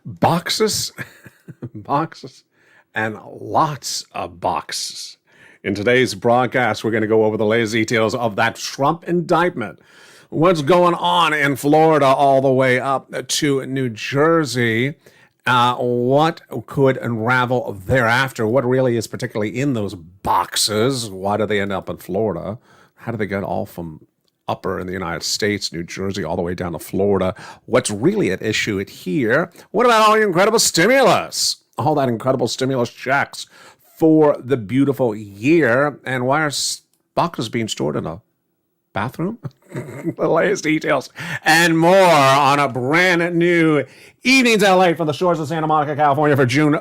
Boxes, boxes, and lots of boxes. In today's broadcast, we're going to go over the latest details of that Trump indictment. What's going on in Florida all the way up to New Jersey? What could unravel thereafter? What really is particularly in those boxes? Why do they end up in Florida? How do they get all from upper in the United States, New Jersey, all the way down to Florida? What's really at issue here? What about all the incredible stimulus? All that incredible stimulus checks for the beautiful year. And why are boxes being stored in a bathroom? The latest details and more on a brand new Evenings LA from the shores of Santa Monica, California for June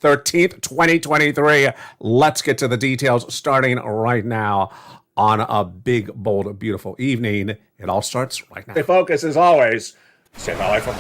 13th, 2023. Let's get to the details starting right now on a big, bold, beautiful evening. It all starts right now. The focus, as always, stay LA from.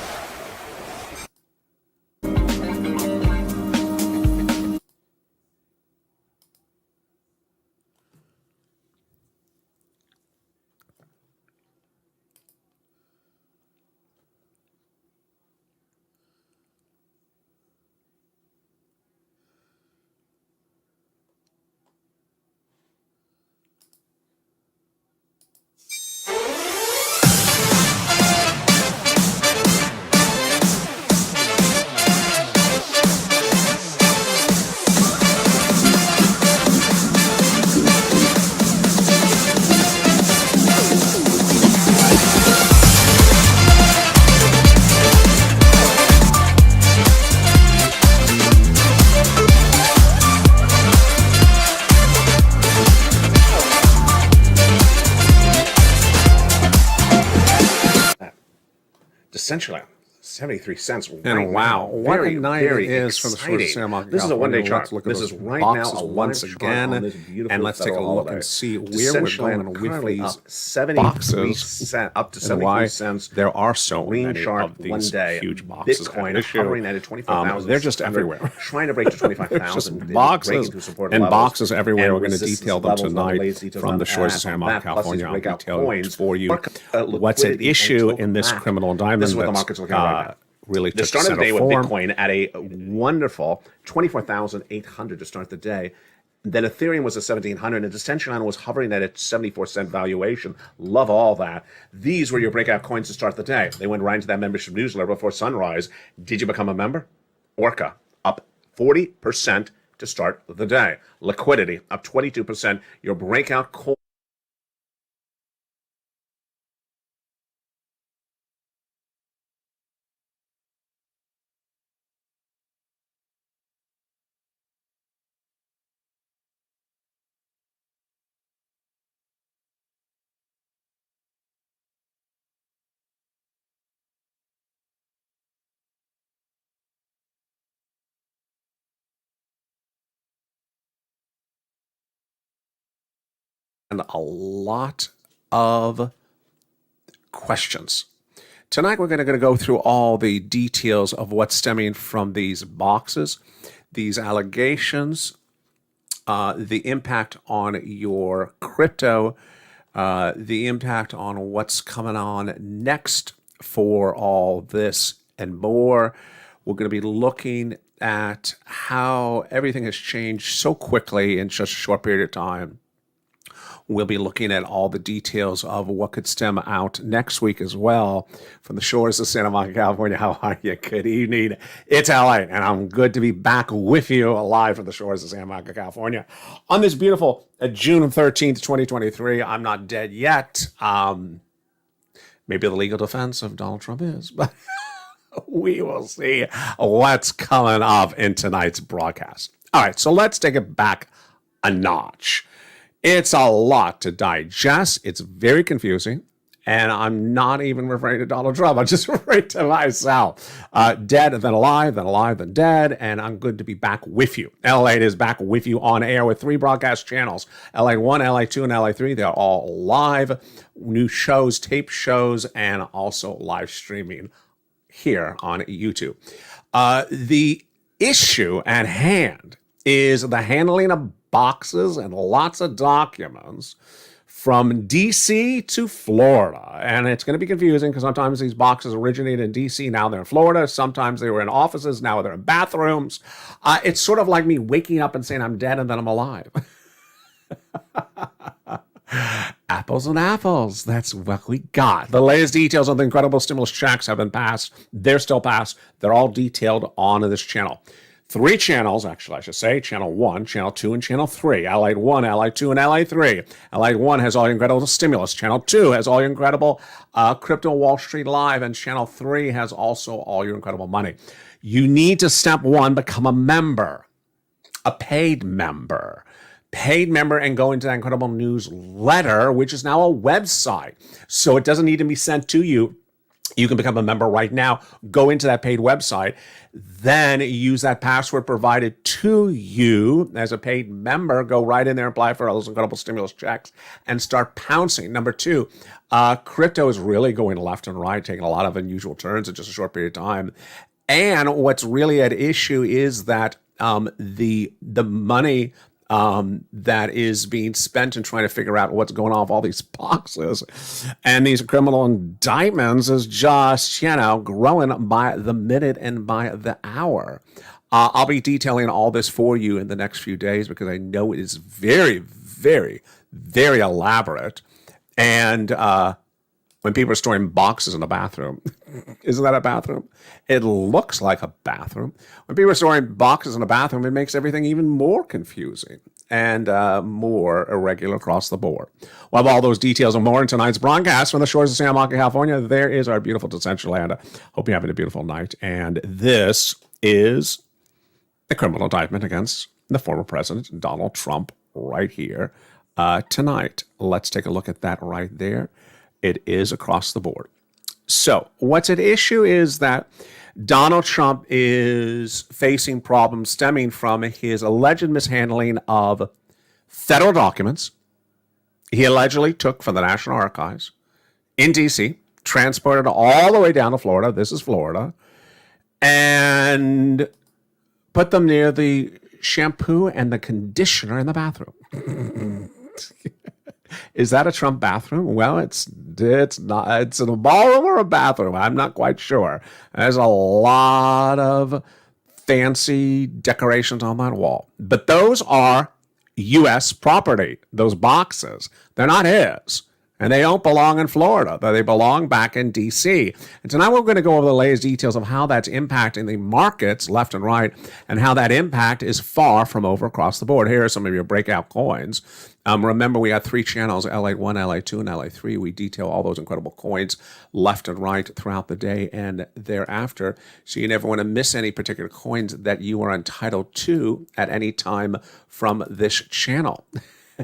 Essentially, 73 cents. And wow, what a night it is for the short of Santa Monica. This is a one-day chart. This is right now a once again, and let's take a look and see where we're going with these boxes up to 73 cents. There are so many chart of these one day. huge boxes. Bitcoin hovering at 25,000. They're just everywhere. Trying to break to 25,000. Boxes and boxes everywhere. We're going to detail them tonight from the shores of Santa Monica, California. I'll detail for you what's at issue in this criminal indictment. This is what the market's looking at right now. Really the start of the day with Bitcoin at a wonderful 24,800 to start the day. Then Ethereum was at 1,700, and Decentraland was hovering at a 74-cent valuation. Love all that. These were your breakout coins to start the day. They went right into that membership newsletter before sunrise. Did you become a member? Orca up 40% to start the day. Liquidity up 22%. Your breakout coin. And a lot of questions. Tonight, we're going to go through all the details of what's stemming from these boxes, these allegations, the impact on your crypto, the impact on what's coming on next for all this and more. We're going to be looking at how everything has changed so quickly in such a short period of time. We'll be looking at all the details of what could stem out next week as well from the shores of Santa Monica, California. How are you? Good evening. It's LA, and I'm good to be back with you live from the shores of Santa Monica, California on this beautiful June 13th, 2023. I'm not dead yet. Maybe the legal defense of Donald Trump is, but we will see what's coming up in tonight's broadcast. All right, so let's take it back a notch. It's a lot to digest. It's very confusing. And I'm not even referring to Donald Trump. I'm just referring to myself. Dead, then alive, then dead. And I'm good to be back with you. LA is back with you on air with 3 broadcast channels. LA1, LA2, and LA3. They're all live. New shows, tape shows, and also live streaming here on YouTube. The issue at hand is the handling of boxes and lots of documents from D.C. to Florida. And it's going to be confusing because sometimes these boxes originated in D.C., now they're in Florida. Sometimes they were in offices, now they're in bathrooms. It's sort of like me waking up and saying I'm dead and then I'm alive. Apples and apples. That's what we got. The latest details on the incredible stimulus checks have been passed. They're still passed. They're all detailed on this channel. 3 channels, actually, I should say. Channel 1, Channel 2, and Channel 3. Allied 1, Allied 2, and Allied 3. Allied 1 has all your incredible stimulus. Channel 2 has all your incredible Crypto Wall Street Live. And Channel 3 has also all your incredible money. You need to, step 1, become a member, a paid member. Paid member, and go into that incredible newsletter, which is now a website. So it doesn't need to be sent to you. You can become a member right now. Go into that paid website, then use that password provided to you as a paid member. Go right in there and apply for all those incredible stimulus checks and start pouncing. Number 2, crypto is really going left and right, taking a lot of unusual turns in just a short period of time. And what's really at issue is that the money that is being spent in trying to figure out what's going on with all these boxes and these criminal indictments is just, growing by the minute and by the hour. I'll be detailing all this for you in the next few days because I know it is very, very, very elaborate. And when people are storing boxes in a bathroom, isn't that a bathroom? It looks like a bathroom. When people are storing boxes in a bathroom, it makes everything even more confusing and more irregular across the board. We'll have all those details and more in tonight's broadcast from the shores of San Marcos, California. There is our beautiful Decentraland. Hope you're having a beautiful night. And this is the criminal indictment against the former president, Donald Trump, right here tonight. Let's take a look at that right there. It is across the board. So what's at issue is that Donald Trump is facing problems stemming from his alleged mishandling of federal documents he allegedly took from the National Archives in D.C., transported all the way down to Florida. This is Florida. And put them near the shampoo and the conditioner in the bathroom. Is that a Trump bathroom? Well, it's not. It's in a ballroom or a bathroom. I'm not quite sure. There's a lot of fancy decorations on that wall. But those are U.S. property, those boxes. They're not his. And they don't belong in Florida. They belong back in D.C. And tonight we're going to go over the latest details of how that's impacting the markets left and right and how that impact is far from over across the board. Here are some of your breakout coins. Remember, we got 3 channels, Allied 1, Allied 2, and Allied 3. We detail all those incredible coins left and right throughout the day and thereafter. So you never want to miss any particular coins that you are entitled to at any time from this channel.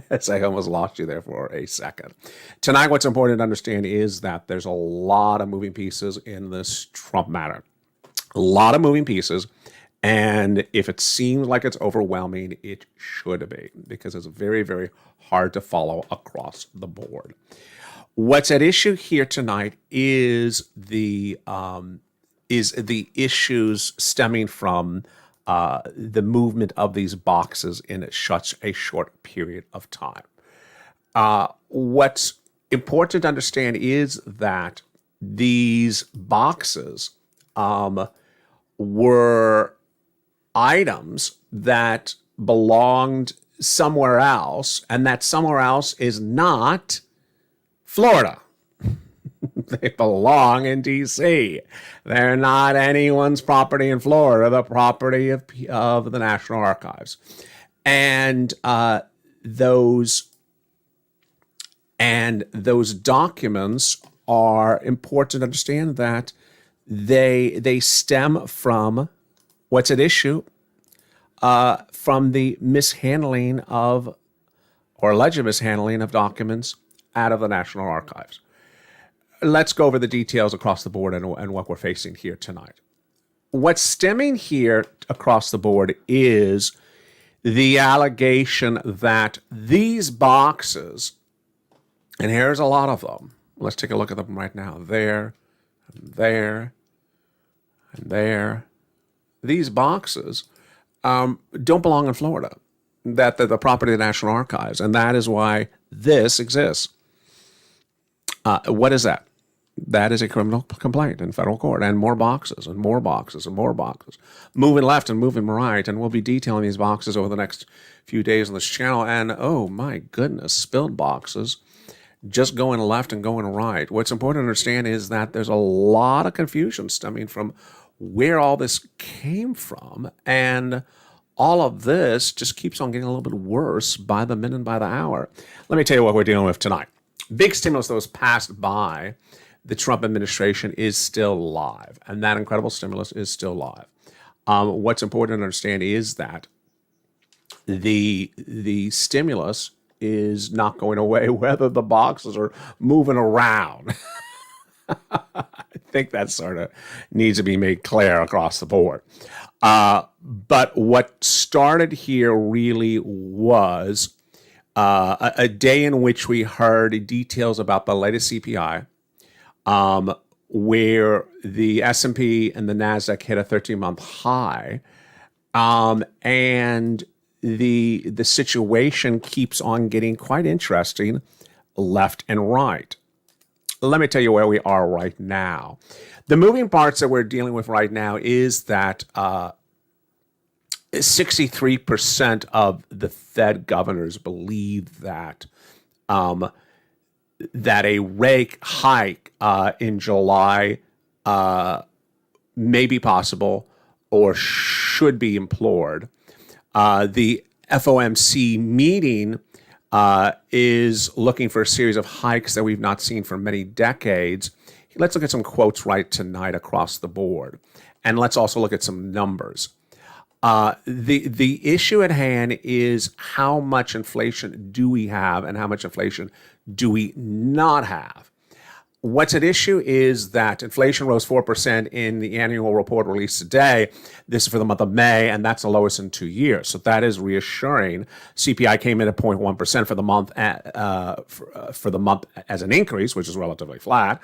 As I almost lost you there for a second. Tonight, what's important to understand is that there's a lot of moving pieces in this Trump matter. A lot of moving pieces. And if it seems like it's overwhelming, it should be, because it's very, very hard to follow across the board. What's at issue here tonight is the issues stemming from the movement of these boxes in such a short period of time. What's important to understand is that these boxes were items that belonged somewhere else, and that somewhere else is not Florida. They belong in D.C. They're not anyone's property in Florida, the property of the National Archives. And those documents are important to understand that they stem from what's at issue from the mishandling of, or alleged mishandling of, documents out of the National Archives. Let's go over the details across the board and what we're facing here tonight. What's stemming here across the board is the allegation that these boxes, and here's a lot of them. Let's take a look at them right now. There, and there, and there. These boxes don't belong in Florida. That they're the property of the National Archives. And that is why this exists. What is that? That is a criminal complaint in federal court, and more boxes and more boxes and more boxes, moving left and moving right. And we'll be detailing these boxes over the next few days on this channel. And oh my goodness, spilled boxes, just going left and going right. What's important to understand is that there's a lot of confusion stemming from where all this came from, and all of this just keeps on getting a little bit worse by the minute and by the hour. Let me tell you what we're dealing with tonight. Big stimulus that was passed by the Trump administration is still live, and that incredible stimulus is still live. What's important to understand is that the stimulus is not going away whether the boxes are moving around. I think that sort of needs to be made clear across the board. But what started here really was a day in which we heard details about the latest CPI, where the S&P and the NASDAQ hit a 13-month high, and the situation keeps on getting quite interesting left and right. Let me tell you where we are right now. The moving parts that we're dealing with right now is that 63% of the Fed governors believe that that a rate hike in July may be possible or should be implored. The FOMC meeting is looking for a series of hikes that we've not seen for many decades. Let's look at some quotes right tonight across the board. And let's also look at some numbers. The issue at hand is how much inflation do we have and how much inflation do we not have? What's at issue is that inflation rose 4% in the annual report released today. This is for the month of May, and that's the lowest in 2 years. So that is reassuring. CPI came in at 0.1% for the month for the month as an increase, which is relatively flat,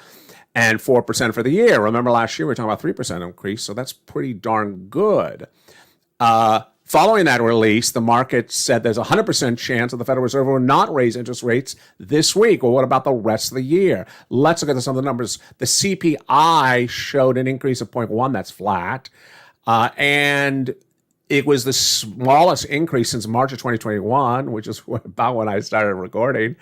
and 4% for the year. Remember last year we were talking about 3% increase, so that's pretty darn good. Following that release, the market said there's a 100% chance that the Federal Reserve will not raise interest rates this week. Well, what about the rest of the year? Let's look at some of the numbers. The CPI showed an increase of 0.1. That's flat. And it was the smallest increase since March of 2021, which is about when I started recording.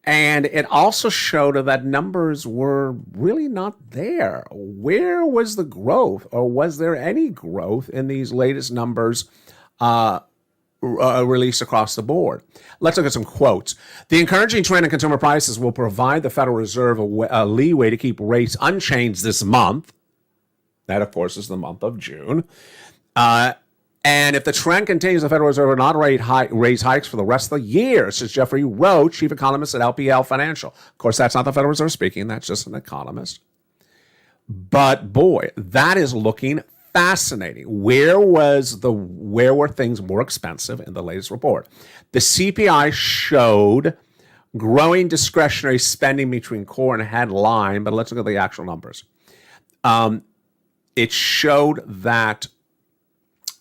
And it also showed that numbers were really not there. Where was the growth, or was there any growth in these latest numbers released across the board? Let's look at some quotes. The encouraging trend in consumer prices will provide the Federal Reserve a leeway to keep rates unchanged this month. That, of course, is the month of June. And if the trend continues, the Federal Reserve will not raise hikes for the rest of the year, says Jeffrey Roach, chief economist at LPL Financial. Of course, that's not the Federal Reserve speaking. That's just an economist. But boy, that is looking fascinating. Where were things more expensive in the latest report? The CPI showed growing discretionary spending between core and headline, but let's look at the actual numbers. It showed that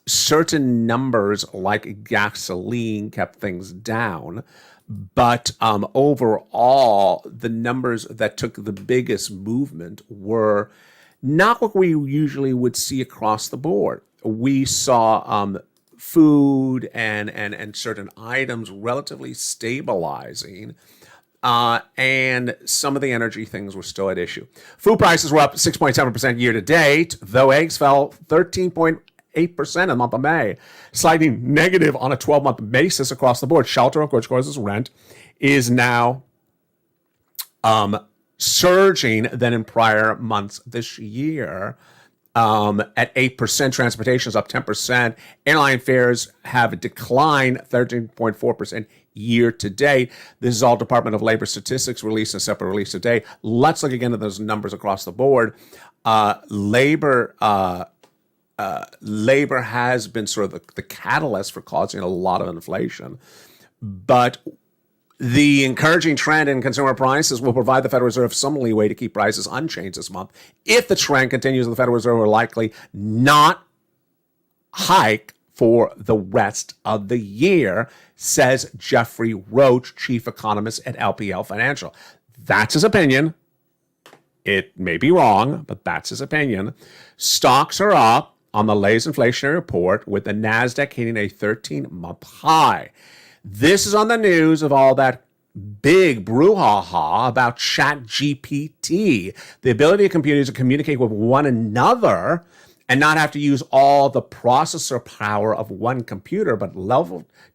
certain numbers like gasoline kept things down, but overall, the numbers that took the biggest movement were not what we usually would see across the board. We saw food and certain items relatively stabilizing, and some of the energy things were still at issue. Food prices were up 6.7% year to date, though eggs fell 13.8% in the month of May, slightly negative on a 12-month basis across the board. Shelter, of course, causes rent, is now surging than in prior months this year at 8%. Transportation is up 10%. Airline fares have declined 13.4% year to date. This is all Department of Labor statistics released in a separate release today. Let's look again at those numbers across the board. Labor has been sort of the catalyst for causing a lot of inflation, but the encouraging trend in consumer prices will provide the Federal Reserve some leeway to keep prices unchanged this month. If the trend continues, the Federal Reserve will likely not hike for the rest of the year, says Jeffrey Roach, chief economist at LPL Financial. That's his opinion. It may be wrong, but that's his opinion. Stocks are up on the latest inflationary report, with the NASDAQ hitting a 13-month high. This is on the news of all that big brouhaha about ChatGPT, the ability of computers to communicate with one another and not have to use all the processor power of one computer, but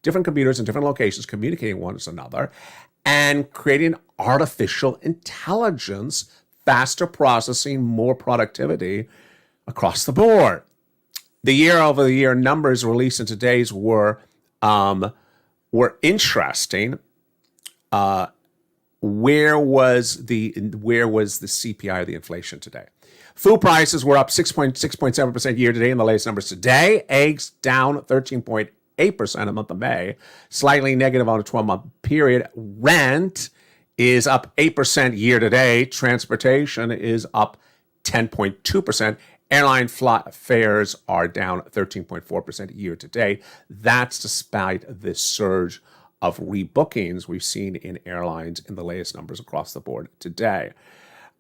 different computers in different locations communicating with one another and creating artificial intelligence, faster processing, more productivity across the board. The year-over-year numbers released in today's were interesting. Where was the CPI or the inflation today? Food prices were up 6.7% year to date in the latest numbers today. Eggs down 13.8% in the month of May, slightly negative on a 12-month period. Rent is up 8% year to date. Transportation is up 10.2%. Airline fares are down 13.4% year to date. That's despite this surge of rebookings we've seen in airlines in the latest numbers across the board today.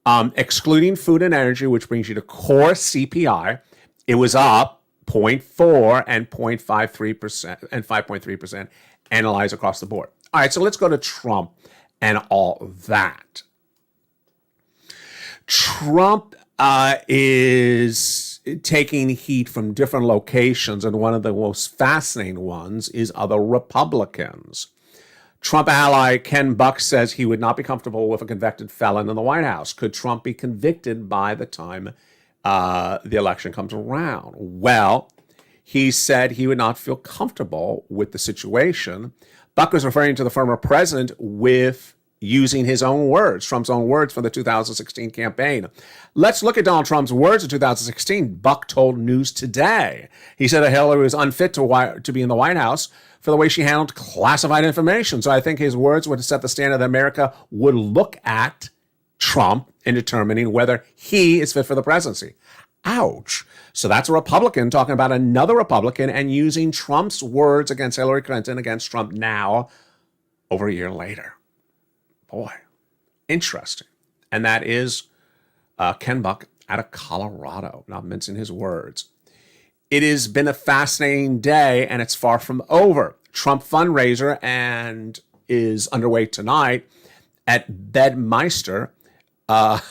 Excluding food and energy, which brings you to core CPI, it was up 0.4 and 0.53% and 5.3% analyzed across the board. All right, so let's go to Trump and all that. Trump is taking heat from different locations, and one of the most fascinating ones is other Republicans. Trump ally Ken Buck says he would not be comfortable with a convicted felon in the White House. Could Trump be convicted by the time the election comes around? Well, he said he would not feel comfortable with the situation. Buck was referring to the former president with using his own words, Trump's own words for the 2016 campaign. Let's look at Donald Trump's words in 2016. Buck told News Today. He said that Hillary was unfit to be in the White House for the way she handled classified information. So I think his words would set the standard that America would look at Trump in determining whether he is fit for the presidency. Ouch. So that's a Republican talking about another Republican and using Trump's words against Hillary Clinton against Trump now, over a year later. Boy, interesting. And that is Ken Buck out of Colorado, not mincing his words. It has been a fascinating day, and it's far from over. Trump fundraiser and is underway tonight at Bedmeister. And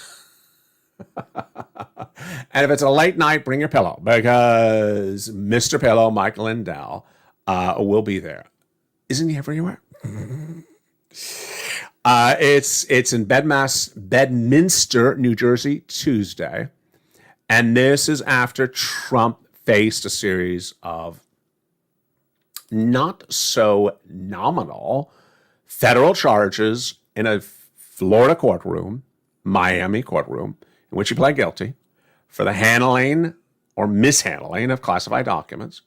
if it's a late night, bring your pillow, because Mr. Pillow, Mike Lindell, will be there. Isn't he everywhere? It's in Bedminster, New Jersey, Tuesday. And this is after Trump faced a series of not so nominal federal charges in a Florida courtroom, Miami courtroom, in which he pled guilty for the handling or mishandling of classified documents.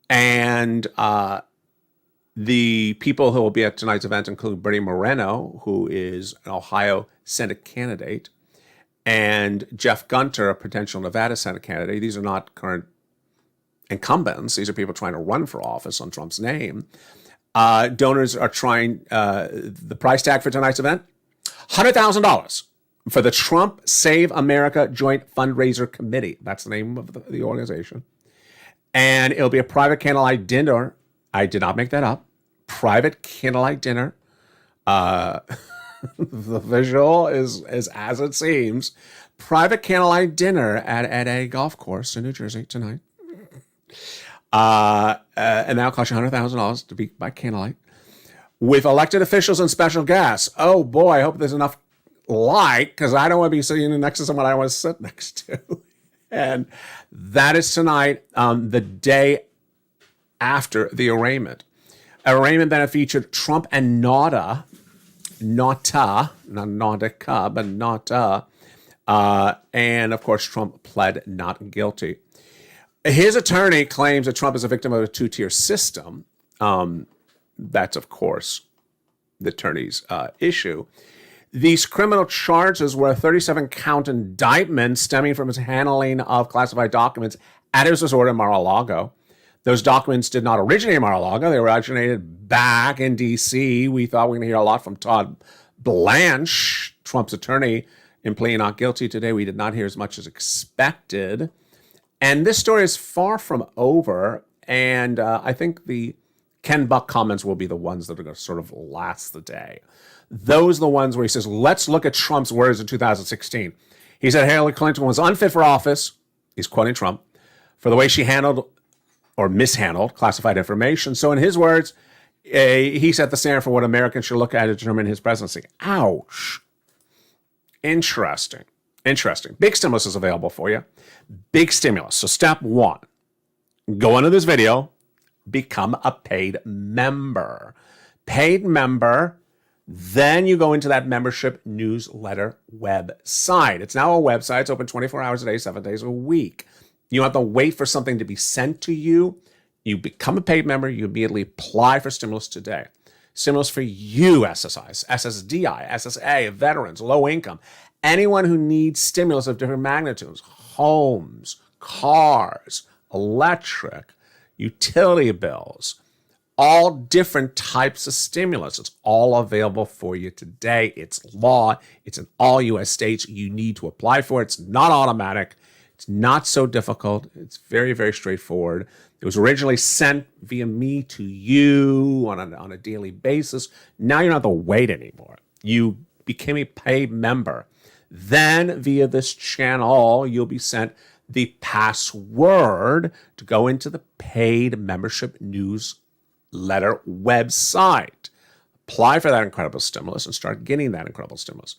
And the people who will be at tonight's event include Bernie Moreno, who is an Ohio Senate candidate, and Jeff Gunter, a potential Nevada Senate candidate. These are not current incumbents. These are people trying to run for office on Trump's name. Donors are trying, the price tag for tonight's event, $100,000 for the Trump Save America Joint Fundraiser Committee. That's the name of the organization. And it'll be a private candlelight dinner. I did not make that up. Private candlelight dinner. The visual is as it seems. Private candlelight dinner at a golf course in New Jersey tonight. And that'll cost you $100,000 to be by candlelight. With elected officials and special guests. Oh boy, I hope there's enough light, because I don't want to be sitting next to someone I want to sit next to. And that is tonight, the day after the arraignment. Arraignment that featured Trump and not Nautica, but Nauta. And of course, Trump pled not guilty. His attorney claims that Trump is a victim of a two-tier system. That's, of course, the attorney's issue. These criminal charges were a 37-count indictment stemming from his handling of classified documents at his resort in Mar-a-Lago. Those documents did not originate in Mar-a-Lago. They originated back in D.C. We thought we were going to hear a lot from Todd Blanche, Trump's attorney, in pleading not guilty today. We did not hear as much as expected. And this story is far from over. And I think the Ken Buck comments will be the ones that are going to sort of last the day. Those are the ones where he says, let's look at Trump's words in 2016. He said Hillary Clinton was unfit for office. He's quoting Trump for the way she handled or mishandled classified information. So in his words, he set the standard for what Americans should look at to determine his presidency. Ouch. Interesting. Big stimulus is available for you. Big stimulus. So step one, go into this video, become a paid member. Paid member, then you go into that membership newsletter website. It's now a website. It's open 24 hours a day, 7 days a week. You don't have to wait for something to be sent to you. You become a paid member. You immediately apply for stimulus today. Stimulus for you, SSIs, SSDI, SSA, veterans, low income, anyone who needs stimulus of different magnitudes, homes, cars, electric, utility bills, all different types of stimulus. It's all available for you today. It's law. It's in all U.S. states. You need to apply for it. It's not automatic. It's not so difficult. It's very, very straightforward. It was originally sent via me to you on a daily basis. Now you don't have to wait anymore. You became a paid member. Then via this channel, you'll be sent the password to go into the paid membership newsletter website. Apply for that incredible stimulus and start getting that incredible stimulus.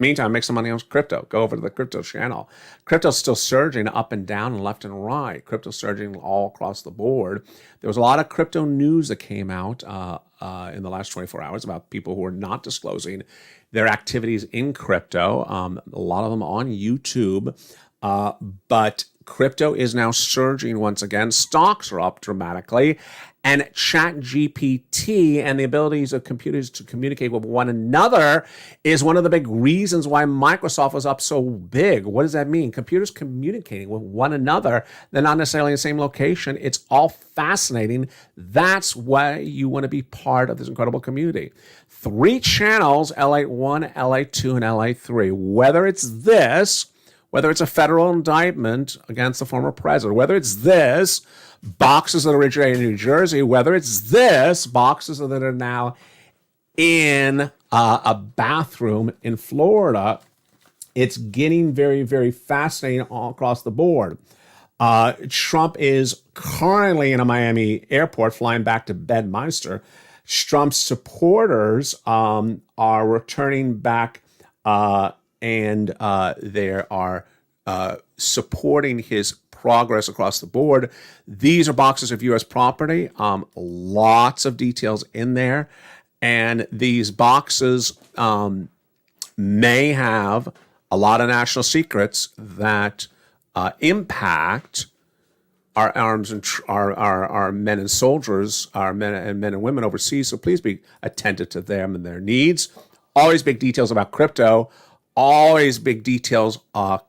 Meantime, make some money on crypto. Go over to the crypto channel. Crypto's still surging up and down and left and right. Crypto's surging all across the board. There was a lot of crypto news that came out in the last 24 hours about people who are not disclosing their activities in crypto. A lot of them on YouTube. But crypto is now surging once again. Stocks are up dramatically. And ChatGPT and the abilities of computers to communicate with one another is one of the big reasons why Microsoft was up so big. What does that mean? Computers communicating with one another. They're not necessarily in the same location. It's all fascinating. That's why you want to be part of this incredible community. 3 channels, L8-1, L8-2, and L8-3. Whether it's a federal indictment against the former president, whether it's this, boxes that originated in New Jersey, whether it's this, boxes that are now in a bathroom in Florida, it's getting very, very fascinating all across the board. Trump is currently in a Miami airport flying back to Bedminster. Trump's supporters are returning back and they are supporting his progress across the board. These are boxes of U.S. property, lots of details in there. And these boxes may have a lot of national secrets that impact our arms and our men and soldiers, our men and women overseas. So please be attentive to them and their needs. Always big details about crypto. Always big details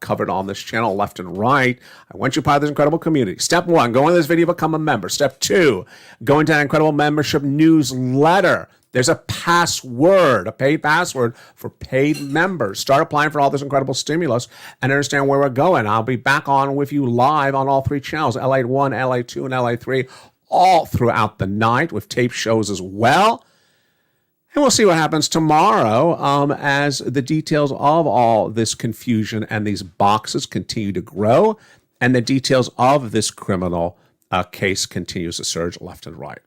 covered on this channel, left and right. I want you part of this incredible community. Step 1, go into this video, become a member. Step 2, go into that incredible membership newsletter. There's a password, a paid password for paid members. Start applying for all this incredible stimulus and understand where we're going. I'll be back on with you live on all 3 channels, L8-1, L8-2, and L8-3, all throughout the night with tape shows as well. And we'll see what happens tomorrow as the details of all this confusion and these boxes continue to grow and the details of this criminal case continues to surge left and right.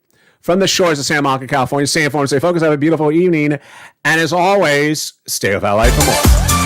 From the shores of Santa Monica, California, stay informed, stay focused, have a beautiful evening. And as always, stay with LA for more.